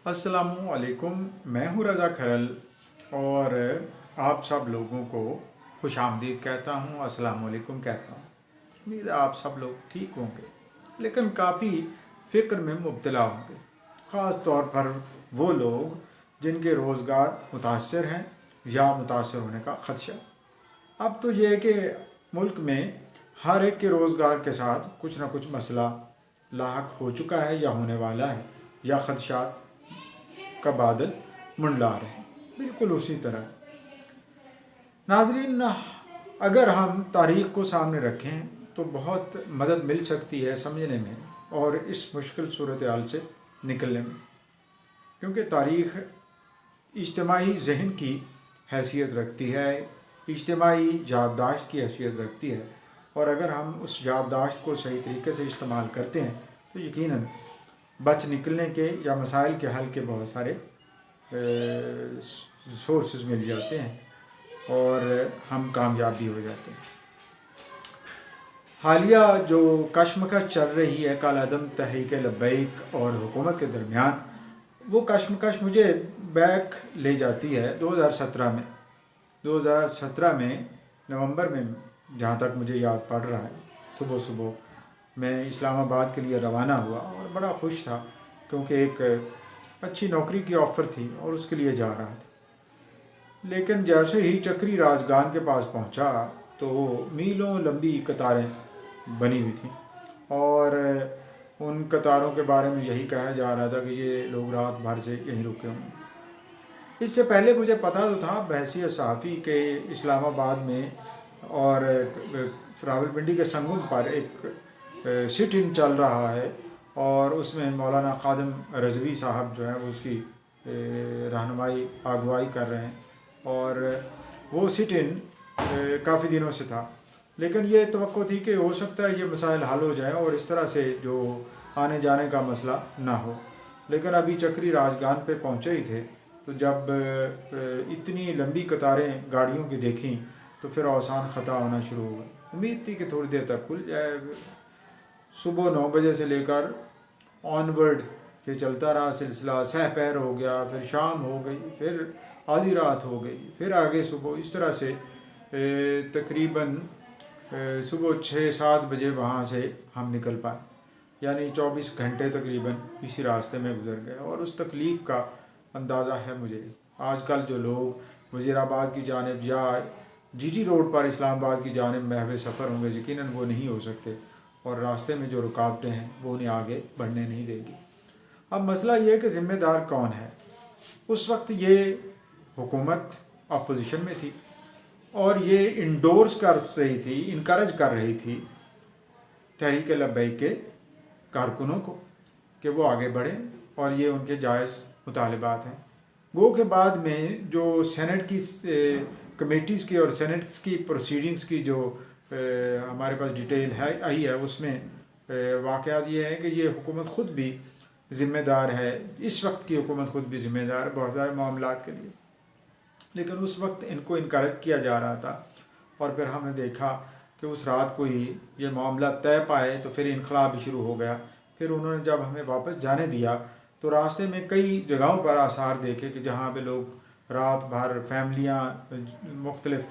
अस्सलामुअलैकुम। मैं हूँ रज़ा खरल और आप सब लोगों को खुश आमदीद कहता हूँ, अस्सलामुअलैकुम कहता हूँ। उम्मीद है आप सब लोग ठीक होंगे, लेकिन काफ़ी फ़िक्र में मुब्तला होंगे, ख़ास तौर पर वो लोग जिनके रोज़गार मुतासर हैं या मुतासर होने का ख़दशा। अब तो ये है कि मुल्क में हर एक के रोज़गार के साथ कुछ ना कुछ मसला लाहक हो चुका है या होने वाला है, या ख़दशात का बादल मंडला रहे हैं। बिल्कुल उसी तरह नाज़रीन, अगर हम तारीख़ को सामने रखें तो बहुत मदद मिल सकती है समझने में और इस मुश्किल सूरत हाल से निकलने में, क्योंकि तारीख़ इज्तिमाई ज़हन की हैसियत रखती है, इज्तिमाई याददाश्त की हैसियत रखती है। और अगर हम उस याददाश्त को सही तरीके से इस्तेमाल करते हैं तो यकीनन बच निकलने के या मसाइल के हल के बहुत सारे सोर्सेज मिल जाते हैं और हम कामयाब भी हो जाते हैं। हालिया जो कशमकश चल रही है कालादम तहरीक लब्बैक और हुकूमत के दरमियान, वो कशमकश मुझे बैक ले जाती है 2017 में नवंबर में, जहाँ तक मुझे याद पड़ रहा है। सुबह सुबह मैं इस्लामाबाद के लिए रवाना हुआ और बड़ा खुश था, क्योंकि एक अच्छी नौकरी की ऑफ़र थी और उसके लिए जा रहा था। लेकिन जैसे ही चक्री राजगान के पास पहुंचा तो मीलों लंबी कतारें बनी हुई थी और उन कतारों के बारे में यही कहा जा रहा था कि ये लोग रात भर से यहीं रुके होंगे। इससे पहले मुझे पता तो था बहसीत सहाफ़ी के इस्लामाबाद में और रावलपिंडी के संगम पर एक सिट इन चल रहा है और उसमें मौलाना खादिम रज़वी साहब जो है वो उसकी रहनुमाई अगुवाई कर रहे हैं और वो सिट इन काफ़ी दिनों से था। लेकिन ये तवक्को थी कि हो सकता है ये मसाइल हल हो जाए और इस तरह से जो आने जाने का मसला ना हो। लेकिन अभी चक्री राजगान पे पहुँचे ही थे तो जब इतनी लंबी कतारें गाड़ियों की देखी तो फिर आसान ख़ता होना शुरू हो गई। उम्मीद थी कि थोड़ी देर तक खुल जाए। सुबह 9 बजे से लेकर ऑनवर्ड ये चलता रहा सिलसिला। सहपहर हो गया, फिर शाम हो गई, फिर आधी रात हो गई, फिर आगे सुबह। इस तरह से तकरीबन सुबह 6-7 बजे वहाँ से हम निकल पाए, यानी 24 घंटे तकरीबन इसी रास्ते में गुजर गए। और उस तकलीफ़ का अंदाज़ा है मुझे। आजकल जो लोग वज़ीराबाद की जानिब या जीटी रोड पर इस्लामाबाद की जानिब महवे सफ़र होंगे, यकीनन वो नहीं हो सकते और रास्ते में जो रुकावटें हैं वो उन्हें आगे बढ़ने नहीं देगी। अब मसला ये है कि ज़िम्मेदार कौन है। उस वक्त ये हुकूमत अपोजिशन में थी और ये इंडोर्स कर रही थी, इनकरेज कर रही थी तहरीक लब्बैक के कारकुनों को कि वो आगे बढ़ें और ये उनके जायज़ मुतालबात हैं। गो के बाद में जो सेनेट की कमेटीज़ की और सेनेट की प्रोसीडिंग्स की जो हमारे पास डिटेल है आई है, उसमें वाक़यात ये है कि ये हुकूमत ख़ुद भी ज़िम्मेदार है। इस वक्त की हुकूमत ख़ुद भी ज़िम्मेदार है बहुत सारे मामलात के लिए, लेकिन उस वक्त इनको इनकरेज किया जा रहा था। और फिर हमने देखा कि उस रात को ही ये मामला तय पाए तो फिर इनकलाब भी शुरू हो गया। फिर उन्होंने जब हमें वापस जाने दिया तो रास्ते में कई जगहों पर आसार देखे कि जहाँ पे लोग रात भर फैमिलियाँ मुख्तलिफ़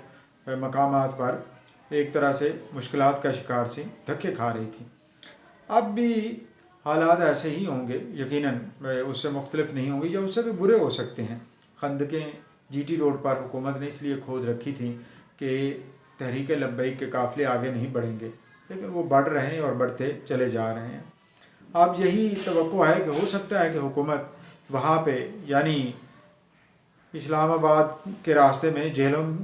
मकामात पर एक तरह से मुश्किलात का शिकार से धक्के खा रही थी। अब भी हालात ऐसे ही होंगे, यकीनन उससे मुख्तलिफ नहीं होंगे या उससे भी बुरे हो सकते हैं। खंदकें जीटी रोड पर हुकूमत ने इसलिए खोद रखी थी कि तहरीक लब्बैक के काफ़िले आगे नहीं बढ़ेंगे, लेकिन वो बढ़ रहे हैं और बढ़ते चले जा रहे हैं। अब यही तवक्को है कि हो सकता है कि हुकूमत वहाँ पे यानी इस्लामाबाद के रास्ते में झेलम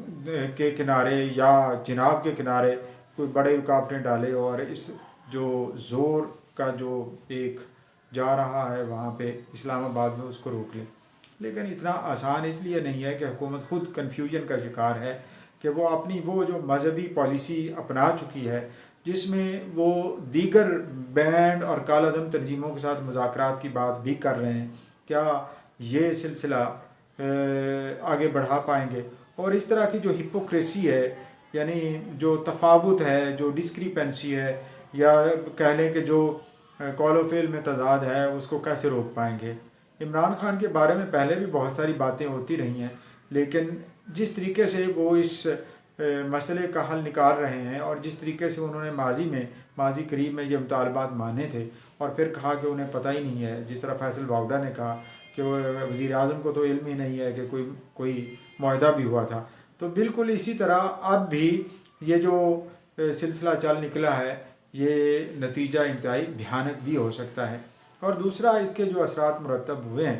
के किनारे या चिनाब के किनारे कोई बड़ी रुकावटें डाले और इस जो ज़ोर का जो एक जा रहा है वहाँ पे इस्लामाबाद में उसको रोक ले। लेकिन इतना आसान इसलिए नहीं है कि हुकूमत ख़ुद कन्फ्यूजन का शिकार है कि वो अपनी वो जो मजहबी पॉलिसी अपना चुकी है, जिसमें वो दीगर बैंड और कालादम तंजीमों के साथ मुज़ाकरात की बात भी कर रहे हैं, क्या ये सिलसिला आगे बढ़ा पाएंगे। और इस तरह की जो हिपोक्रेसी है, यानी जो तफावत है, जो डिस्क्रिपेंसी है, या कह लें कि जो कौल व फ़िल में तज़ाद है, उसको कैसे रोक पाएंगे। عمران خان کے بارے میں پہلے بھی بہت ساری باتیں ہوتی رہی ہیں، لیکن جس طریقے سے وہ اس مسئلے کا حل نکال رہے ہیں اور جس طریقے سے انہوں نے ماضی قریب میں یہ مطالبات مانے تھے اور پھر کہا کہ انہیں پتہ ہی نہیں ہے، جس طرح فیصل واؤڈا نے کہا کہ وزیر اعظم کو تو علم ہی نہیں ہے کہ کوئی معاہدہ بھی ہوا تھا، تو بالکل اسی طرح اب بھی یہ جو سلسلہ چل نکلا ہے یہ نتیجہ انتہائی بھیانک بھی ہو سکتا ہے۔ اور دوسرا اس کے جو اثرات مرتب ہوئے ہیں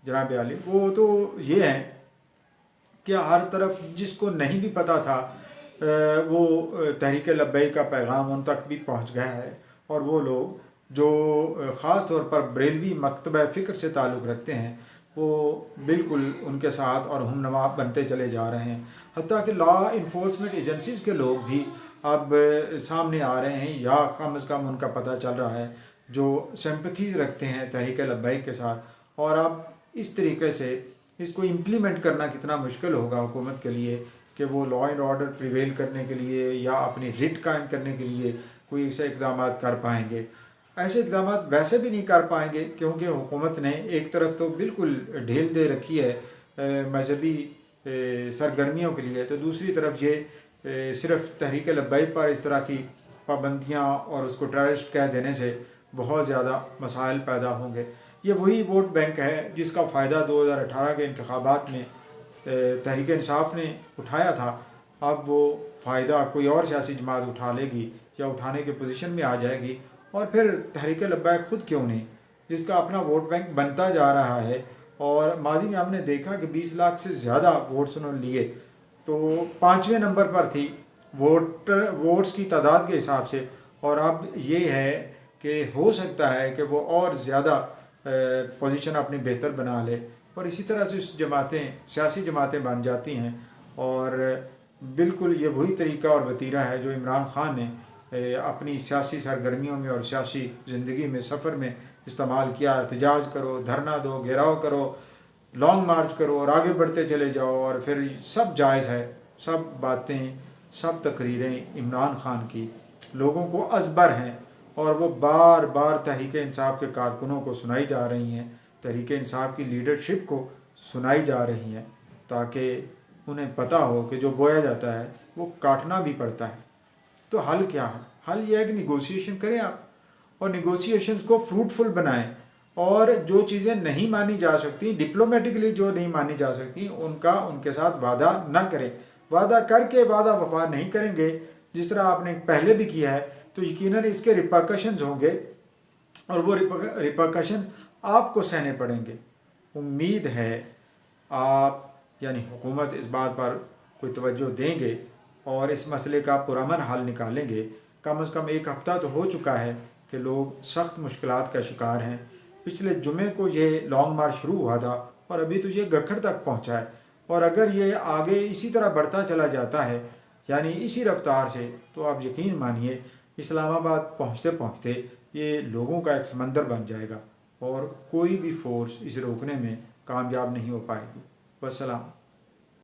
جناب عالی، وہ تو یہ ہیں کہ ہر طرف جس کو نہیں بھی پتہ تھا وہ تحریک لبیک کا پیغام ان تک بھی پہنچ گیا ہے، اور وہ لوگ جو خاص طور پر بریلوی مکتبہ فکر سے تعلق رکھتے ہیں وہ بالکل ان کے ساتھ اور ہم نوا بنتے چلے جا رہے ہیں، حتیٰ کہ لا انفورسمنٹ ایجنسیز کے لوگ بھی اب سامنے آ رہے ہیں، یا کم از کم ان کا پتہ چل رہا ہے جو سمپتھیز رکھتے ہیں تحریک لبیک کے ساتھ، اور اب اس طریقے سے اس کو امپلیمنٹ کرنا کتنا مشکل ہوگا حکومت کے لیے کہ وہ لا اینڈ آرڈر پریویل کرنے کے لیے یا اپنی رٹ قائم کرنے کے لیے کوئی ایسے اقدامات کر پائیں گے۔ ایسے اقدامات ویسے بھی نہیں کر پائیں گے کیونکہ حکومت نے ایک طرف تو بالکل ڈھیل دے رکھی ہے مذہبی سرگرمیوں کے لیے، تو دوسری طرف یہ صرف تحریک لبیک پر اس طرح کی پابندیاں اور اس کو ٹیررسٹ کہہ دینے سے بہت زیادہ مسائل پیدا ہوں گے۔ یہ وہی ووٹ بینک ہے جس کا فائدہ 2018 کے انتخابات میں تحریک انصاف نے اٹھایا تھا، اب وہ فائدہ کوئی اور سیاسی جماعت اٹھا لے گی یا اٹھانے کے پوزیشن میں آ جائے گی، اور پھر تحریک لبیک خود کیوں نہیں، جس کا اپنا ووٹ بینک بنتا جا رہا ہے، اور ماضی میں ہم نے دیکھا کہ 20 لاکھ سے زیادہ ووٹس انہوں نے لیے، تو 5ویں نمبر پر تھی ووٹس کی تعداد کے حساب سے، اور اب یہ ہے کہ ہو سکتا ہے کہ وہ اور زیادہ پوزیشن اپنی بہتر بنا لے، اور اسی طرح سے سیاسی جماعتیں بن جاتی ہیں، اور بالکل یہ وہی طریقہ اور وتیرہ ہے جو عمران خان نے اپنی سیاسی سرگرمیوں میں اور سیاسی زندگی میں سفر میں استعمال کیا۔ احتجاج کرو، دھرنا دو، گھیراؤ کرو، لانگ مارچ کرو اور آگے بڑھتے چلے جاؤ، اور پھر سب جائز ہے، سب باتیں، سب تقریریں عمران خان کی لوگوں کو ازبر ہیں، اور وہ بار بار تحریک انصاف کے کارکنوں کو سنائی جا رہی ہیں، تحریک انصاف کی لیڈرشپ کو سنائی جا رہی ہیں، تاکہ انہیں پتہ ہو کہ جو بویا جاتا ہے وہ کاٹنا بھی پڑتا ہے۔ تو حل کیا ہے؟ حل یہ ہے کہ نیگوسیشن کریں آپ، اور نیگوسیشنز کو فروٹفل بنائیں، اور جو چیزیں نہیں مانی جا سکتی، ڈپلومیٹکلی جو نہیں مانی جا سکتی، ان کے ساتھ وعدہ نہ کریں۔ وعدہ کر کے وعدہ وفا نہیں کریں گے جس طرح آپ نے پہلے بھی کیا ہے، تو یقیناً اس کے ریپرکشنز ہوں گے، اور وہ ریپرکشنز آپ کو سہنے پڑیں گے۔ امید ہے آپ یعنی حکومت اس بات پر کوئی توجہ دیں گے اور اس مسئلے کا پرامن حل نکالیں گے۔ کم از کم 1 ہفتہ تو ہو چکا ہے کہ لوگ سخت مشکلات کا شکار ہیں۔ پچھلے جمعے کو یہ لانگ مارچ شروع ہوا تھا اور ابھی تو یہ گکھڑ تک پہنچا ہے، اور اگر یہ آگے اسی طرح بڑھتا چلا جاتا ہے یعنی اسی رفتار سے، تو آپ یقین مانیے اسلام آباد پہنچتے پہنچتے یہ لوگوں کا ایک سمندر بن جائے گا، اور کوئی بھی فورس اسے روکنے میں کامیاب نہیں ہو پائے گی۔ والسلام۔